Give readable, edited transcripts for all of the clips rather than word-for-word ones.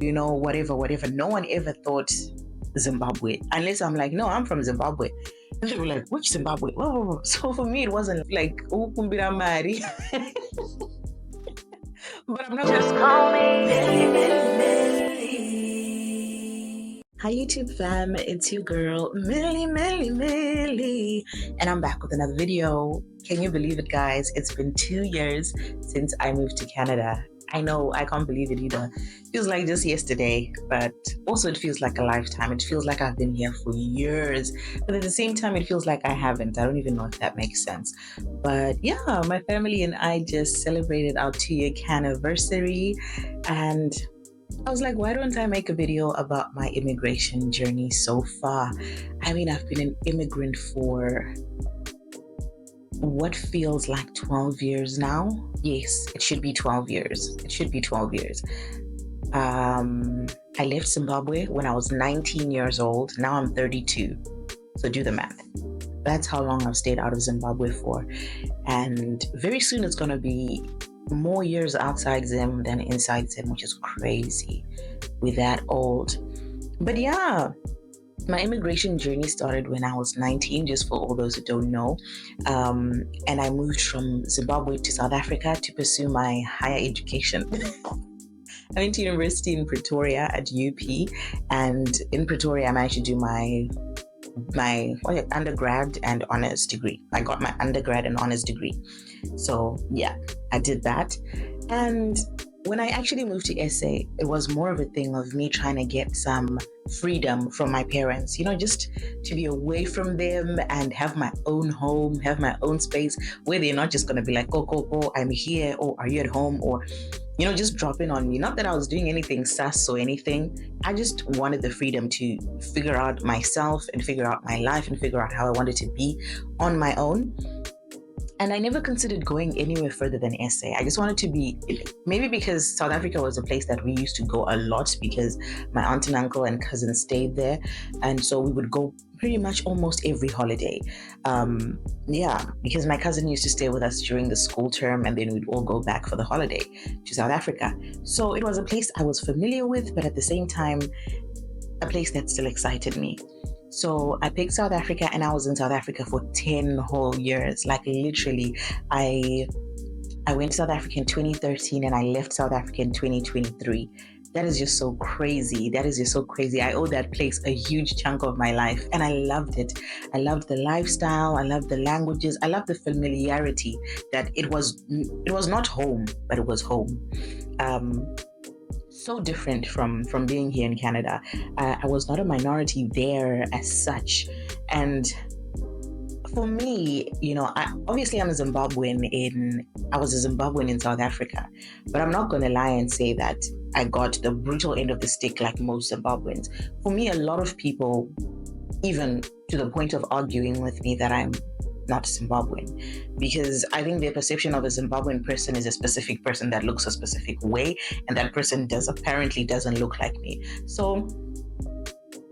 whatever. No one ever thought Zimbabwe, unless I'm like, no, I'm from Zimbabwe. And they were like, which Zimbabwe? Whoa. So for me, it wasn't like, oh, kumbira mari. But I'm not just call me Millie. Hi YouTube fam, it's your girl Millie, and I'm back with another video. Can you believe it, guys? It's been 2 years since I moved to Canada. I know, I can't believe it either. Feels like just yesterday, but also it feels like a lifetime. It feels like I've been here for years, but at the same time, it feels like I haven't. I don't even know if that makes sense. But yeah, my family and I just celebrated our 2-year Canaversary, and I was like, why don't I make a video about my immigration journey so far? I mean, I've been an immigrant for what feels like 12 years now. Yes, it should be 12 years. I left Zimbabwe when I was 19 years old. Now I'm 32. So do the math. That's how long I've stayed out of Zimbabwe for. And very soon it's going to be more years outside Zim than inside Zim, which is crazy. We're that old. But yeah, my immigration journey started when I was 19, just for all those who don't know. And I moved from Zimbabwe to South Africa to pursue my higher education. I went to university in Pretoria at UP, and in Pretoria I managed to do my undergrad and honors degree. I got my undergrad and honors degree. So yeah, I did that. And when I actually moved to SA, it was more of a thing of me trying to get some freedom from my parents, just to be away from them and have my own home, have my own space where they're not just going to be like, go, I'm here, or are you at home, or just drop in on me. Not that I was doing anything sus or anything. I just wanted the freedom to figure out myself and figure out my life and figure out how I wanted to be on my own. And I never considered going anywhere further than SA. I just wanted to be, maybe because South Africa was a place that we used to go a lot because my aunt and uncle and cousins stayed there. And so we would go pretty much almost every holiday. Because my cousin used to stay with us during the school term, and then we'd all go back for the holiday to South Africa. So it was a place I was familiar with, but at the same time, a place that still excited me. So I picked South Africa, and I was in South Africa for 10 whole years. Like literally, I went to South Africa in 2013 and I left South Africa in 2023. That is just so crazy. I owe that place a huge chunk of my life, and I loved it. I loved the lifestyle. I loved the languages. I loved the familiarity that it was not home, but it was home. So different from being here in Canada. I was not a minority there as such. And for me, obviously I'm a Zimbabwean I was a Zimbabwean in South Africa, but I'm not going to lie and say that I got the brutal end of the stick like most Zimbabweans. For me, a lot of people, even to the point of arguing with me that I'm not Zimbabwean, because I think their perception of a Zimbabwean person is a specific person that looks a specific way, and that person apparently doesn't look like me. So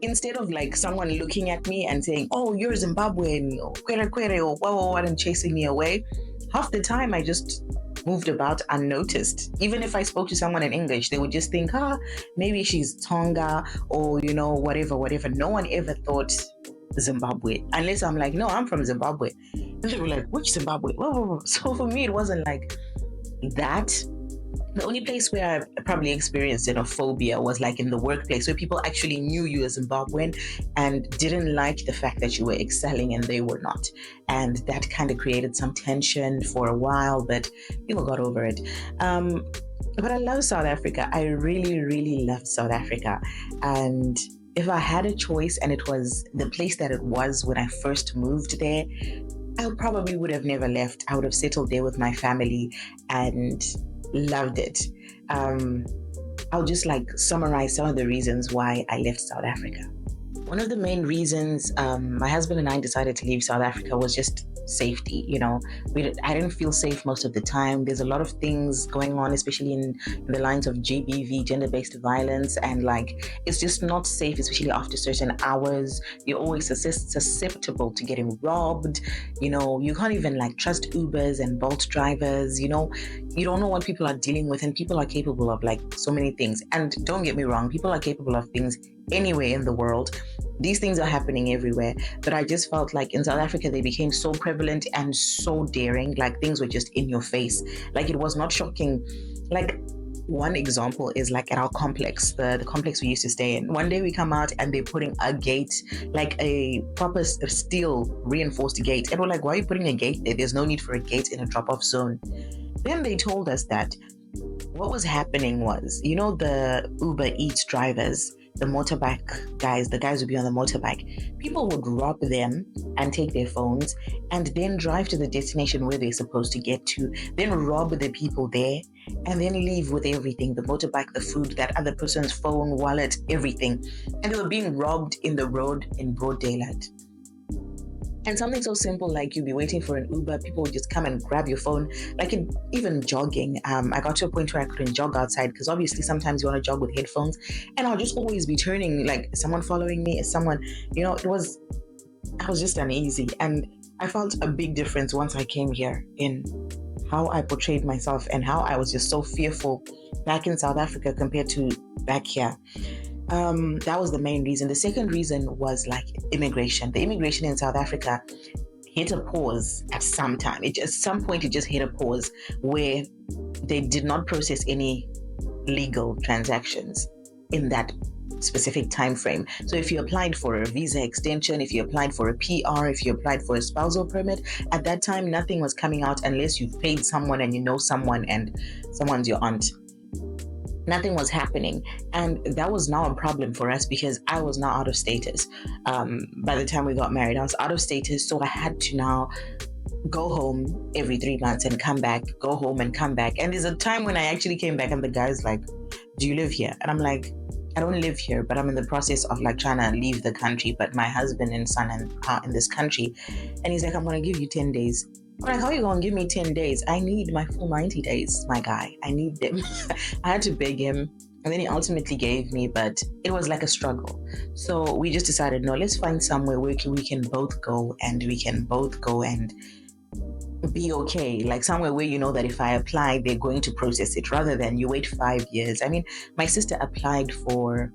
instead of like someone looking at me and saying, oh, you're Zimbabwean, or kwere, or what, and chasing me away, half the time I just moved about unnoticed. Even if I spoke to someone in English, they would just think, maybe she's Tonga, or whatever. No one ever thought Zimbabwe, unless I'm like, no, I'm from Zimbabwe. And they were like, which Zimbabwe? Whoa. So for me, it wasn't like that. The only place where I probably experienced xenophobia was like in the workplace, where people actually knew you as Zimbabwean and didn't like the fact that you were excelling and they were not. And that kind of created some tension for a while, but people got over it. But I love South Africa. I really, really loved South Africa. And if I had a choice and it was the place that it was when I first moved there, I probably would have never left. I would have settled there with my family and loved it. I'll just summarize some of the reasons why I left South Africa. One of the main reasons my husband and I decided to leave South Africa was just safety. I didn't feel safe most of the time. There's a lot of things going on, especially in the lines of GBV, gender-based violence, and like it's just not safe, especially after certain hours. You're always susceptible to getting robbed. You can't even like trust Ubers and Bolt drivers. You don't know what people are dealing with, and people are capable of like so many things. And don't get me wrong, people are capable of things anywhere in the world. These things are happening everywhere, but I just felt like in South Africa they became so prevalent and so daring. Like things were just in your face. Like it was not shocking. Like one example is like at our complex, the complex we used to stay in. One day we come out and they're putting a gate, like a proper steel reinforced gate, and we're like, why are you putting a gate there? There's no need for a gate in a drop-off zone. Then they told us that what was happening was, the Uber Eats drivers, the motorbike guys, the guys would be on the motorbike, people would rob them and take their phones and then drive to the destination where they're supposed to get to, then rob the people there and then leave with everything, the motorbike, the food, that other person's phone, wallet, everything. And they were being robbed in the road in broad daylight. And something so simple like you'd be waiting for an Uber, people would just come and grab your phone. Like even jogging, I got to a point where I couldn't jog outside because obviously sometimes you want to jog with headphones, and I'll just always be turning, like someone following me, someone, I was just uneasy. And I felt a big difference once I came here in how I portrayed myself and how I was just so fearful back in South Africa compared to back here. That was the main reason. The second reason was like immigration. The immigration in South Africa hit a pause at some time. At some point it just hit a pause where they did not process any legal transactions in that specific time frame. So if you applied for a visa extension, if you applied for a PR, if you applied for a spousal permit, at that time nothing was coming out unless you've paid someone and you know someone and someone's your aunt. Nothing was happening, and that was now a problem for us because I was now out of status. By the time we got married, I was out of status, so I had to now go home every 3 months and come back, go home and come back. And there's a time when I actually came back and the guy's like, do you live here? And I'm like, I don't live here, but I'm in the process of like trying to leave the country, but my husband and son are in this country. And he's like, I'm going to give you 10 days. I'm like, how are you going to give me 10 days? I need my full 90 days, my guy. I need them. I had to beg him, and then he ultimately gave me, but it was like a struggle. So we just decided, no, let's find somewhere where we can both go and be okay. Like somewhere where you know that if I apply, they're going to process it rather than you wait 5 years. I mean, my sister applied for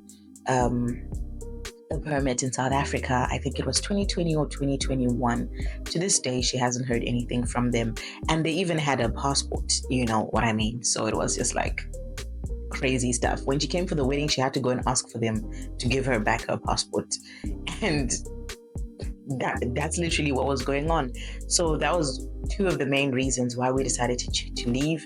a permit in South Africa. I think it was 2020 or 2021. To this day, she hasn't heard anything from them. And they even had a passport, you know what I mean? So it was just like crazy stuff. When she came for the wedding, she had to go and ask for them to give her back her passport. And that's literally what was going on. So that was two of the main reasons why we decided to leave.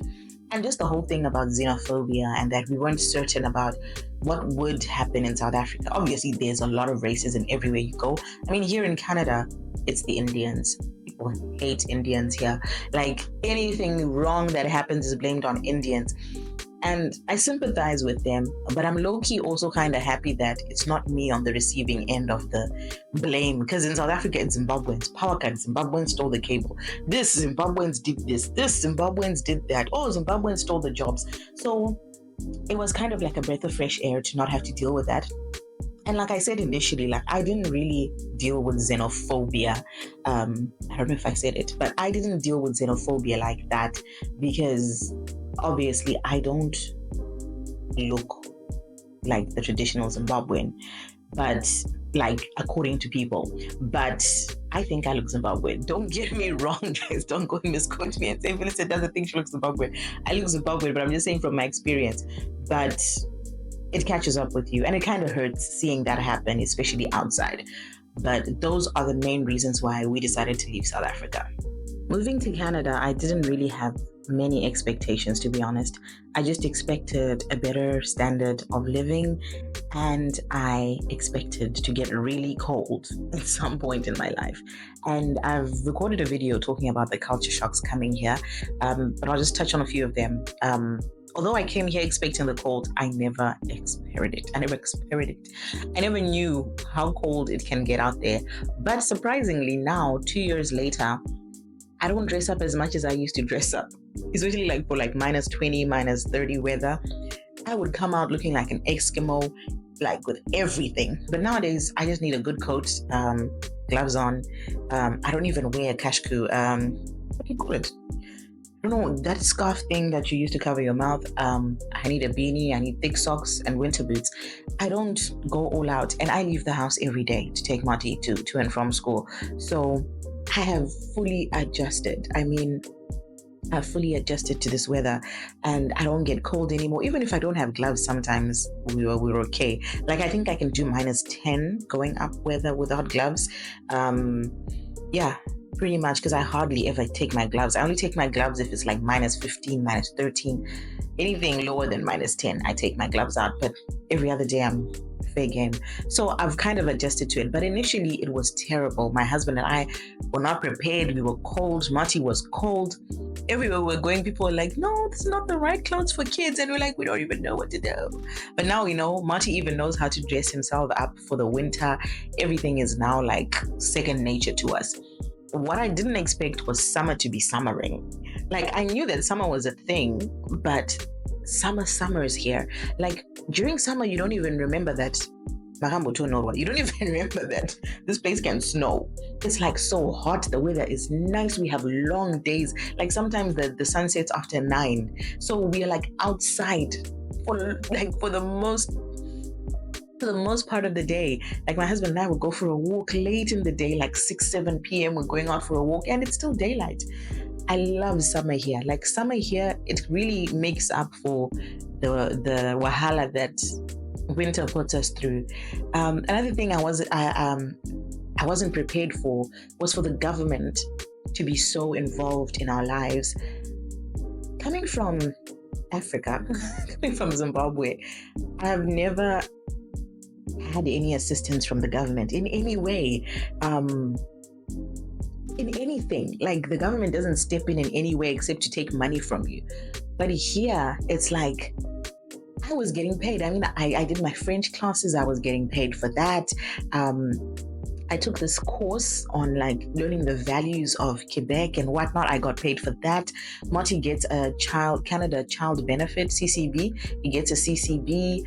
And just the whole thing about xenophobia and that we weren't certain about what would happen in South Africa. Obviously, there's a lot of racism everywhere you go. I mean, here in Canada, it's the Indians. People hate Indians here. Like anything wrong that happens is blamed on Indians. And I sympathize with them, but I'm low-key also kind of happy that it's not me on the receiving end of the blame. Because in South Africa, it's Zimbabweans. Power cut, Zimbabweans stole the cable. This Zimbabweans did this. This Zimbabweans did that. Oh, Zimbabweans stole the jobs. So it was kind of like a breath of fresh air to not have to deal with that. And like I said initially, like I didn't really deal with xenophobia. I don't know if I said it, but I didn't deal with xenophobia like that because obviously I don't look like the traditional Zimbabwean, but like according to people, but I think I look Zimbabwean. Don't get me wrong, guys. Don't go and misquote me and say Millicent doesn't think she looks Zimbabwean. I look Zimbabwean, but I'm just saying from my experience. But it catches up with you, and it kind of hurts seeing that happen, especially outside. But those are the main reasons why we decided to leave South Africa. Moving to Canada, I didn't really have many expectations, to be honest. I just expected a better standard of living, and I expected to get really cold at some point in my life. And I've recorded a video talking about the culture shocks coming here, but I'll just touch on a few of them. Although I came here expecting the cold, I never experienced it. I never knew how cold it can get out there. But surprisingly now, 2 years later, I don't dress up as much as I used to dress up, especially like for like -20, -30 weather. I would come out looking like an Eskimo, like with everything. But nowadays, I just need a good coat, gloves on. I don't even wear a kashku. What do you call it? I don't know, that scarf thing that you use to cover your mouth. I need a beanie, I need thick socks and winter boots. I don't go all out, and I leave the house every day to take Marty to and from school. So I have fully adjusted. I mean, I've fully adjusted to this weather, and I don't get cold anymore. Even if I don't have gloves, sometimes we're okay. Like, I think I can do -10 going up weather without gloves. Yeah, pretty much, because I hardly ever take my gloves. I only take my gloves if it's like -15, -13. Anything lower than -10, I take my gloves out. But every other day, I'm fair game. So I've kind of adjusted to it. But initially, it was terrible. My husband and I were not prepared. We were cold. Marty was cold. Everywhere we're going, people were like, no, this is not the right clothes for kids. And we're like, we don't even know what to do. But now, Marty even knows how to dress himself up for the winter. Everything is now like second nature to us. What I didn't expect was summer to be summering. Like, I knew that summer was a thing, but summer is here. Like, during summer, you don't even remember that. You don't even remember that this place can snow. It's like so hot. The weather is nice. We have long days. Like, sometimes the sun sets after 9. So we are like outside for the most part of the day. Like, my husband and I would go for a walk late in the day, like 6-7 p.m. We're going out for a walk, and it's still daylight. I love summer here. Like, summer here, it really makes up for the wahala that winter puts us through. Another thing I wasn't prepared for was for the government to be so involved in our lives. Coming from Africa, coming from Zimbabwe, I have never had any assistance from the government in any way. In anything. Like, the government doesn't step in any way except to take money from you. But here, it's like, I was getting paid. I mean, I did my French classes. I was getting paid for that. I took this course on like learning the values of Quebec and whatnot. I got paid for that. Marty gets a Canada Child Benefit, CCB. He gets a CCB.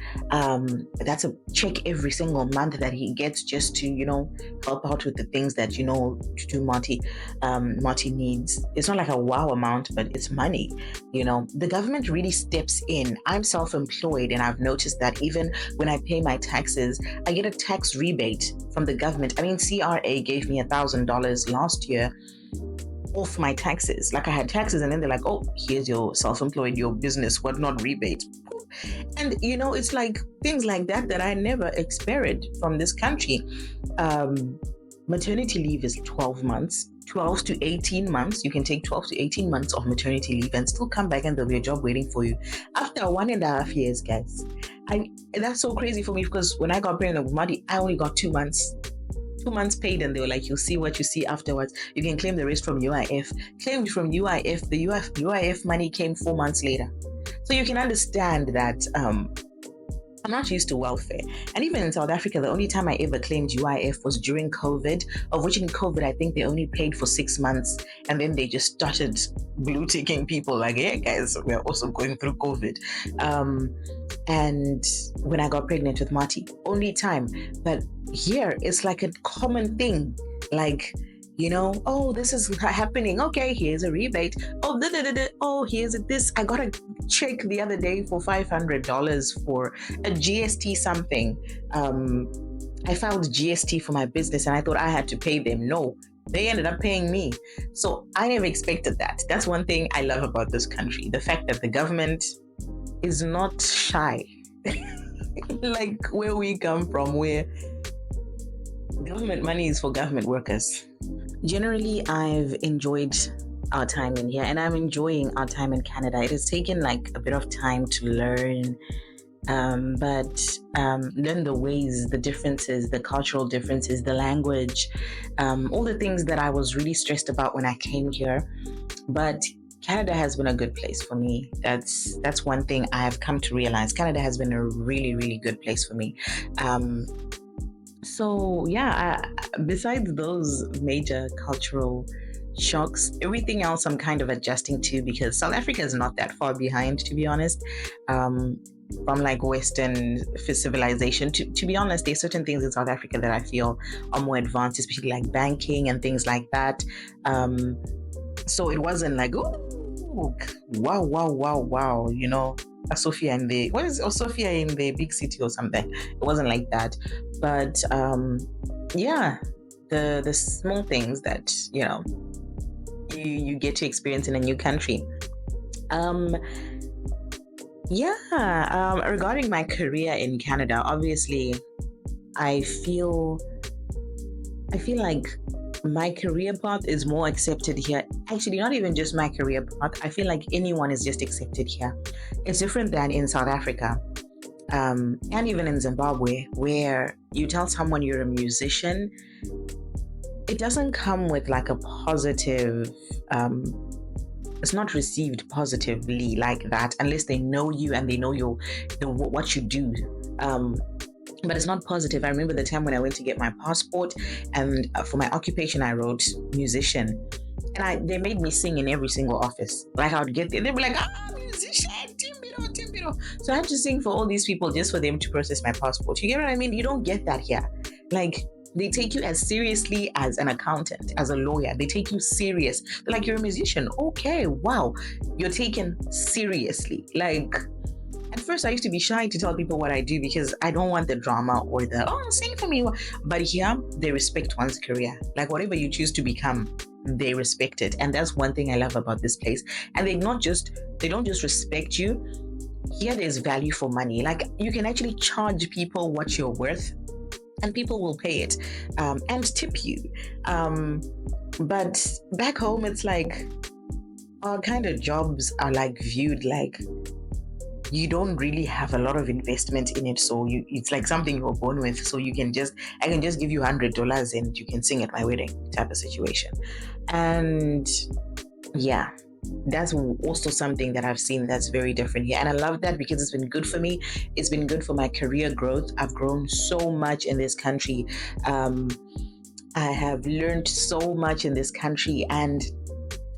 That's a check every single month that he gets just to, help out with the things that, Marty needs. It's not like a wow amount, but it's money. The government really steps in. I'm self-employed, and I've noticed that even when I pay my taxes, I get a tax rebate from the government. I mean, CRA gave me $1,000 last year off my taxes. Like, I had taxes, and then they're like, oh, here's your self-employed, your business, whatnot rebate. And, it's like things like that I never experienced from this country. Maternity leave is 12 months. 12 to 18 months. You can take 12 to 18 months of maternity leave and still come back, and there'll be a job waiting for you after 1.5 years, guys. That's so crazy for me, because when I got pregnant with Marty, I only got 2 months. 2 months paid, and they were like, you'll see what you see afterwards. You can claim the rest from UIF. Claimed from UIF. The UIF money came 4 months later. So you can understand that I'm not used to welfare. And even in South Africa, the only time I ever claimed UIF was during COVID, of which in COVID, I think they only paid for 6 months. And then they just started blue ticking people like, hey guys, we're also going through COVID. And when I got pregnant with Marty, only time. But here, it's like a common thing. Like, oh, this is happening. Okay, here's a rebate. Oh, oh, here's this. I got a check the other day for $500 for a GST something. I filed GST for my business, and I thought I had to pay them. No, they ended up paying me. So I never expected that. That's one thing I love about this country. The fact that the government is not shy. Like where we come from, where government money is for government workers. Generally, I've enjoyed our time in here, and I'm enjoying our time in Canada. It has taken like a bit of time to learn, but learn the ways, the differences, the cultural differences, the language, all the things that I was really stressed about when I came here. But Canada has been a good place for me. That's one thing I have come to realize. Canada has been a really, really good place for me. So yeah, besides those major cultural shocks. Everything else I'm kind of adjusting to, because South Africa is not that far behind, to be honest. From like Western civilization. To be honest, there's certain things in South Africa that I feel are more advanced, especially like banking and things like that. So it wasn't like, oh, wow, a Sophia in the, what is a Sophia in the big city or something? It wasn't like that. But yeah, the small things that, you get to experience in a new country. Regarding my career in Canada, obviously, I feel like my career path is more accepted here. Actually, not even just my career path. I feel like anyone is just accepted here. It's different than in South Africa, and even in Zimbabwe, where you tell someone you're a musician, it doesn't come with like a positive. It's not received positively like that unless they know you and they know what you do. But it's not positive. I remember the time when I went to get my passport, and for my occupation I wrote musician, and they made me sing in every single office. Like I would get there, they'd be like, musician, timbiro. So I had to sing for all these people just for them to process my passport. You get what I mean? You don't get that here. Like, they take you as seriously as an accountant, as a lawyer. They take you serious. They're like, you're a musician. Okay, wow. You're taken seriously. Like, at first I used to be shy to tell people what I do because I don't want the drama or the, sing for me. But here, they respect one's career. Like, whatever you choose to become, they respect it. And that's one thing I love about this place. And they don't just respect you. Here, there's value for money. Like, you can actually charge people what you're worth, and people will pay it and tip you. But back home, it's like our kind of jobs are like viewed like you don't really have a lot of investment in it. So it's like something you were born with. So I can just give you $100 and you can sing at my wedding type of situation. And yeah, that's also something that I've seen that's very different here. And I love that because it's been good for me. It's been good for my career growth. I've grown so much in this country. I have learned so much in this country, and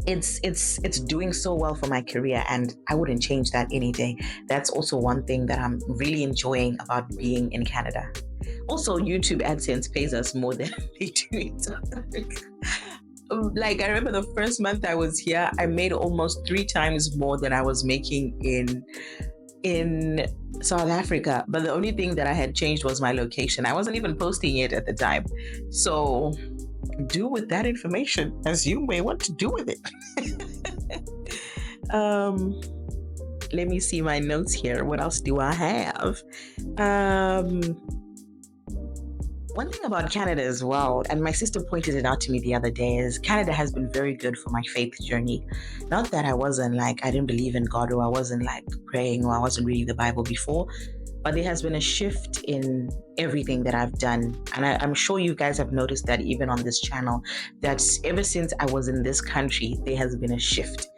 it's doing so well for my career, and I wouldn't change that any day. That's also one thing that I'm really enjoying about being in Canada. Also, YouTube AdSense pays us more than they do in South Africa. Like, I remember the first month I was here, I made almost 3 times more than I was making in South Africa. But the only thing that I had changed was my location. I wasn't even posting it at the time. So do with that information as you may want to do with it. Let me see my notes here. What else do I have? One thing about Canada as well, and my sister pointed it out to me the other day, is Canada has been very good for my faith journey. Not that I wasn't like, I didn't believe in God, or I wasn't like praying, or I wasn't reading the Bible before, but there has been a shift in everything that I've done. And I'm sure you guys have noticed that even on this channel, that ever since I was in this country, there has been a shift.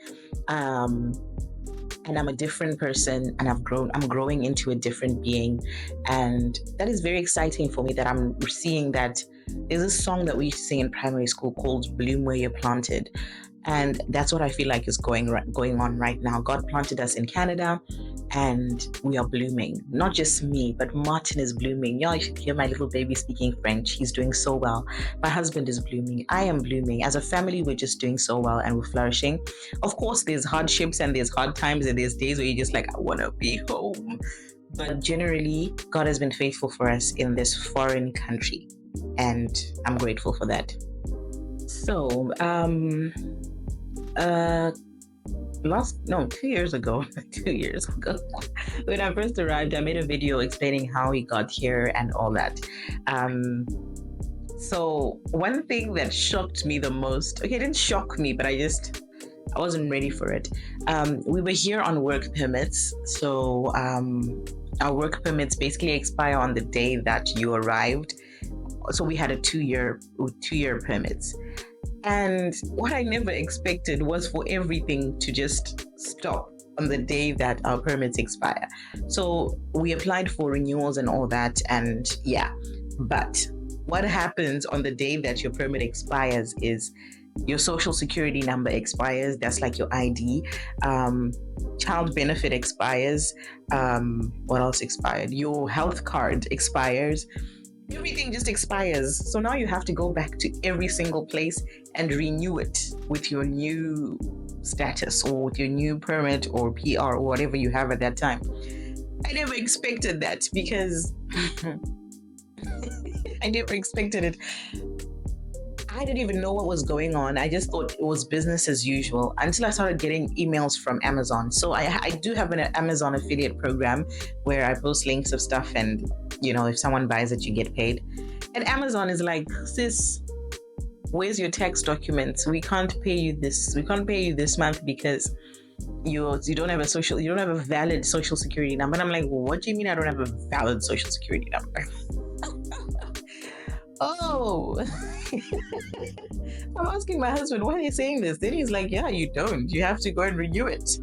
And I'm a different person, and I'm growing into a different being. And that is very exciting for me, that I'm seeing that there's a song that we used to sing in primary school called Bloom Where You're Planted. And that's what I feel like is going on right now. God planted us in Canada, and we are blooming. Not just me, but Martin is blooming. Y'all should hear my little baby speaking French. He's doing so well. My husband is blooming. I am blooming. As a family, we're just doing so well, and we're flourishing. Of course, there's hardships and there's hard times, and there's days where you're just like, I want to be home. But generally, God has been faithful for us in this foreign country, and I'm grateful for that. So, 2 years ago, when I first arrived, I made a video explaining how we got here and all that. So one thing that shocked me the most, it didn't shock me, but I wasn't ready for it. We were here on work permits. So our work permits basically expire on the day that you arrived. So we had a 2-year permits. And what I never expected was for everything to just stop on the day that our permits expire. So we applied for renewals and all that, and yeah. But what happens on the day that your permit expires is Your social security number expires. That's like your ID. Child benefit expires. What else expired? Your health card expires. Everything just expires. So now you have to go back to every single place and renew it with your new status or with your new permit or PR or whatever you have at that time. I never expected that because I never expected it. I didn't even know what was going on. I just thought it was business as usual until I started getting emails from Amazon. So I do have an Amazon affiliate program where I post links of stuff and, if someone buys it, you get paid. And Amazon is like, sis, where's your tax documents? We can't pay you this. We can't pay you this month because you don't have a valid social security number. And I'm like, well, what do you mean I don't have a valid social security number? Oh, I'm asking my husband, why are they saying this? Then he's like, yeah, you don't. You have to go and renew it.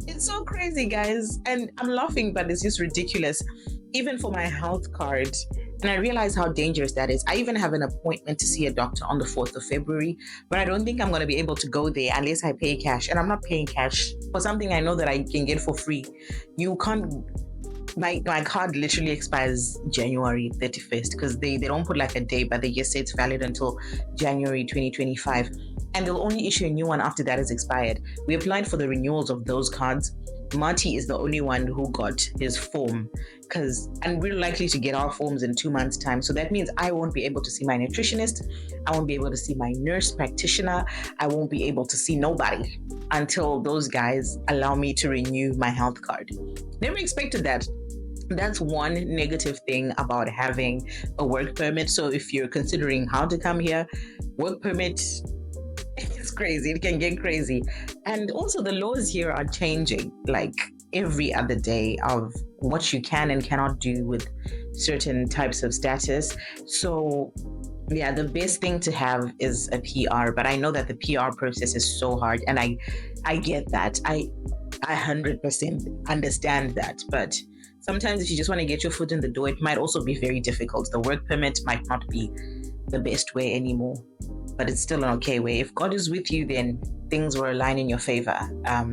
It's so crazy, guys. And I'm laughing, but it's just ridiculous. Even for my health card. And I realize how dangerous that is. I even have an appointment to see a doctor on the 4th of February, but I don't think I'm going to be able to go there unless I pay cash. And I'm not paying cash for something I know that I can get for free. You can't. My card literally expires January 31st because they don't put like a date, but they just say it's valid until January 2025. And they'll only issue a new one after that is expired. We applied for the renewals of those cards. Marty is the only one who got his form and we're likely to get our forms in 2 months' time. So that means I won't be able to see my nutritionist. I won't be able to see my nurse practitioner. I won't be able to see nobody until those guys allow me to renew my health card. Never expected that. That's one negative thing about having a work permit. So if you're considering how to come here, work permit, it's crazy. It can get crazy. And also the laws here are changing like every other day of what you can and cannot do with certain types of status. So yeah, the best thing to have is a PR, but I know that the PR process is so hard and I get that. I 100% understand that, but sometimes if you just want to get your foot in the door, it might also be very difficult. The work permit might not be the best way anymore, but it's still an okay way. If God is with you, then things will align in your favor.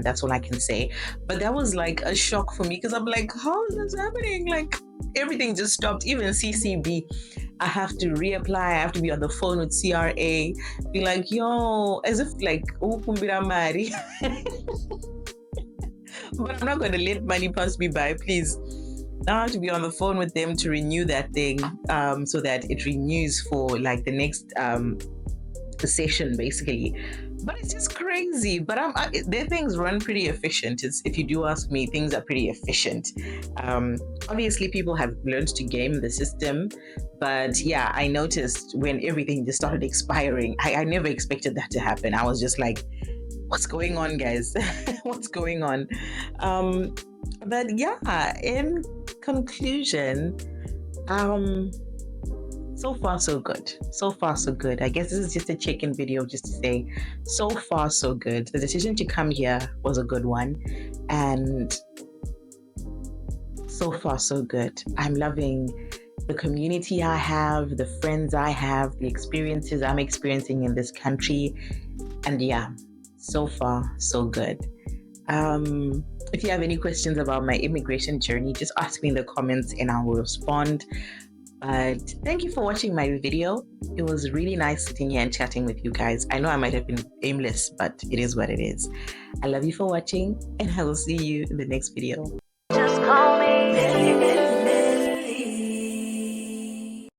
That's all I can say. But that was like a shock for me because I'm like, how is this happening? Like everything just stopped. Even CCB, I have to reapply. I have to be on the phone with CRA, be like, yo, as if like, mari. But I'm not going to let money pass me by, please. I have to be on the phone with them to renew that thing so that it renews for like the next session, basically. But it's just crazy. But their things run pretty efficient. If you do ask me, things are pretty efficient. Obviously, people have learned to game the system. But yeah, I noticed when everything just started expiring, I never expected that to happen. I was just like, what's going on, guys? What's going on? But yeah, in conclusion, so far so good. So far so good. I guess this is just a check-in video just to say, so far so good. The decision to come here was a good one, and so far so good. I'm loving the community I have, the friends I have, the experiences I'm experiencing in this country, and yeah, so far so good. If you have any questions about my immigration journey, just ask me in the comments and I will respond. But thank you for watching my video. It was really nice sitting here and chatting with you guys. I know I might have been aimless, but it is what it is. I love you for watching, and I will see you in the next video. Just call me.